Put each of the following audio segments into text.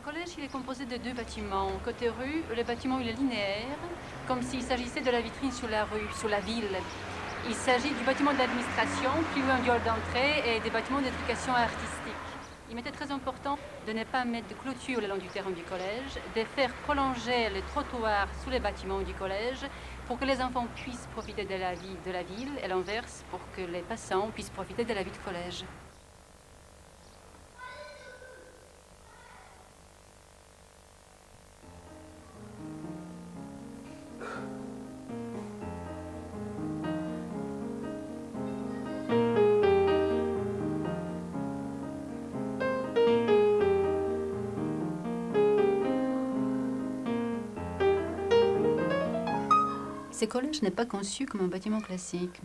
collège, il est composé de deux bâtiments. Côté rue, le bâtiment il est linéaire, comme s'il s'agissait de la vitrine sur la rue, sur la ville. Il s'agit du bâtiment d'administration, puis un hall d'entrée et des bâtiments d'éducation artistique. Il m'était très important de ne pas mettre de clôture le long du terrain du collège, de faire prolonger les trottoirs sous les bâtiments du collège pour que les enfants puissent profiter de la vie de la ville et l'inverse pour que les passants puissent profiter de la vie de collège. Ce collège n'est pas conçu comme un bâtiment classique.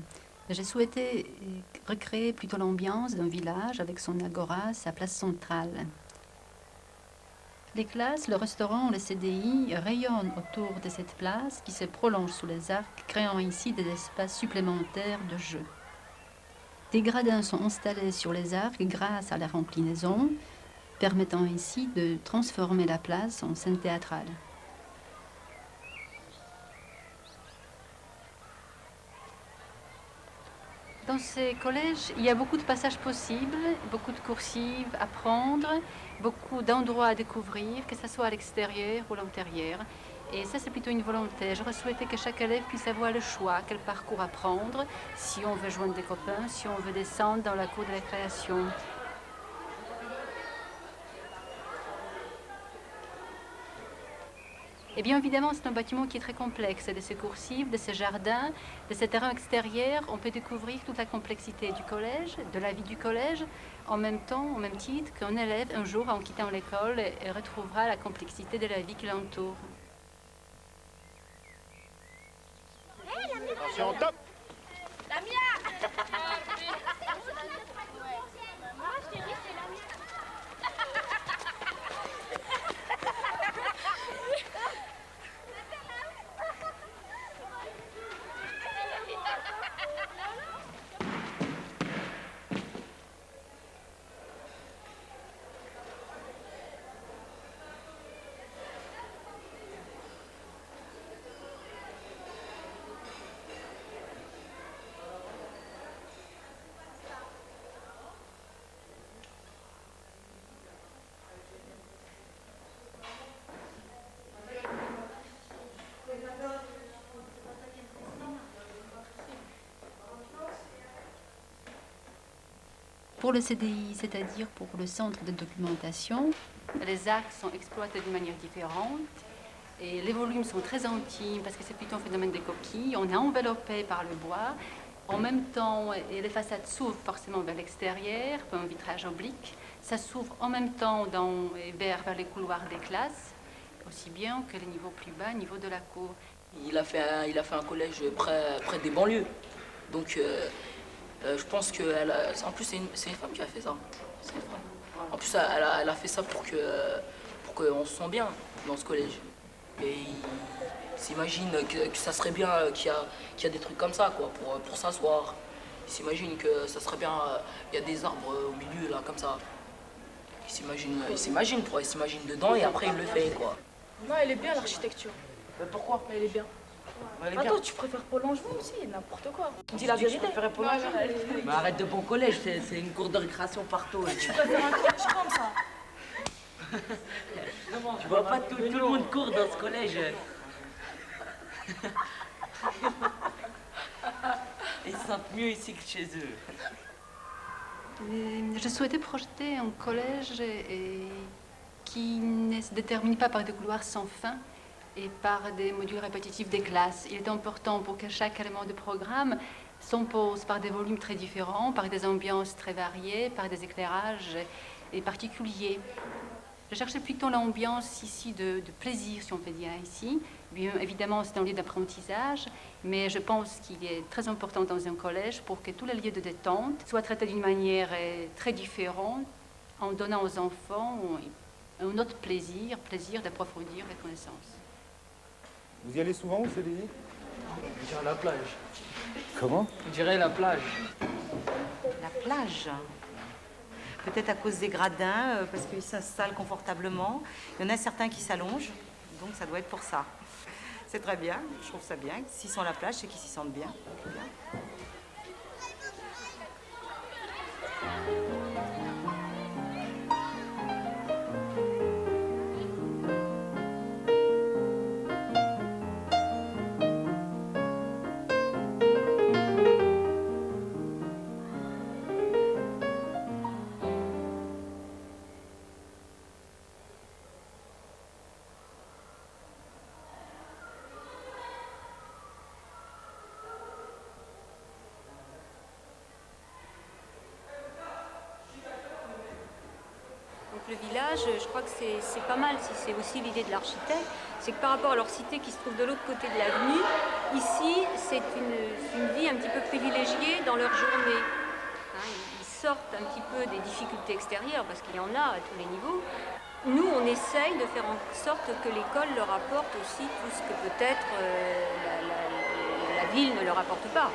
J'ai souhaité recréer plutôt l'ambiance d'un village avec son agora, sa place centrale. Les classes, le restaurant, le CDI rayonnent autour de cette place qui se prolonge sous les arcs, créant ainsi des espaces supplémentaires de jeu. Des gradins sont installés sur les arcs grâce à la inclinaison, permettant ainsi de transformer la place en scène théâtrale. Dans ces collèges, il y a beaucoup de passages possibles, beaucoup de coursives à prendre, beaucoup d'endroits à découvrir, que ce soit à l'extérieur ou à l'intérieur. Et ça, c'est plutôt une volonté. J'aurais souhaité que chaque élève puisse avoir le choix, quel parcours à prendre, si on veut joindre des copains, si on veut descendre dans la cour de la création. Et bien évidemment, c'est un bâtiment qui est très complexe, de ces coursives, de ces jardins, de ces terrains extérieurs. On peut découvrir toute la complexité du collège, de la vie du collège, en même temps, au même titre qu'un élève, un jour, en quittant l'école, retrouvera la complexité de la vie qui l'entoure. Attention, top! La mienne. Moi, je t'ai dit, c'est la mienne. Pour le CDI, c'est-à-dire pour le centre de documentation, les arcs sont exploités d'une manière différente et les volumes sont très intimes parce que c'est plutôt un phénomène des coquilles. On est enveloppé par le bois. En même temps, et les façades s'ouvrent forcément vers l'extérieur, par un vitrage oblique. Ça s'ouvre en même temps vers les couloirs des classes, aussi bien que les niveaux plus bas, niveau de la cour. Il a fait un collège près des banlieues. Donc, je pense que en plus, c'est une femme qui a fait ça. C'est une femme. En plus, elle a fait ça pour qu'on se sente bien dans ce collège. Et il s'imagine que ça serait bien qu'il y a des trucs comme ça, quoi, pour s'asseoir. Il s'imagine que ça serait bien, il y a des arbres au milieu, là, comme ça. Il s'imagine dedans et après il le fait, quoi. Non, elle est bien l'architecture. Mais pourquoi? Elle est bien. Elle est bien. Attends, tu préfères Paul Langevin aussi, n'importe quoi. Dis la vérité. Je préférais Paul Langevin. Mais arrête de bon collège, c'est une cour de récréation partout. Tu préfères un collège comme ça. Tu vois pas tout le monde court dans ce collège. Ils se sentent mieux ici que chez eux. Je souhaitais projeter un collège qui ne se détermine pas par des couloirs sans fin et par des modules répétitifs des classes. Il est important pour que chaque élément de programme s'impose par des volumes très différents, par des ambiances très variées, par des éclairages particuliers. Je cherchais plutôt l'ambiance ici de plaisir, si on peut dire ici. Bien évidemment, c'est un lieu d'apprentissage, mais je pense qu'il est très important dans un collège pour que tous les lieux de détente soient traités d'une manière très différente, en donnant aux enfants un autre plaisir d'approfondir les connaissances. Vous y allez souvent au CDI? On dirait la plage. Comment? On dirait la plage. La plage. peut-être à cause des gradins, parce qu'ils s'installent confortablement. Il y en a certains qui s'allongent, donc ça doit être pour ça. C'est très bien, je trouve ça bien. S'ils sont à la plage, c'est qu'ils s'y sentent bien. Le village, je crois que c'est pas mal, si c'est aussi l'idée de l'architecte, c'est que par rapport à leur cité qui se trouve de l'autre côté de l'avenue, ici c'est une vie un petit peu privilégiée dans leur journée. Hein, ils sortent un petit peu des difficultés extérieures, parce qu'il y en a à tous les niveaux. Nous, on essaye de faire en sorte que l'école leur apporte aussi tout ce que peut-être la ville ne leur apporte pas.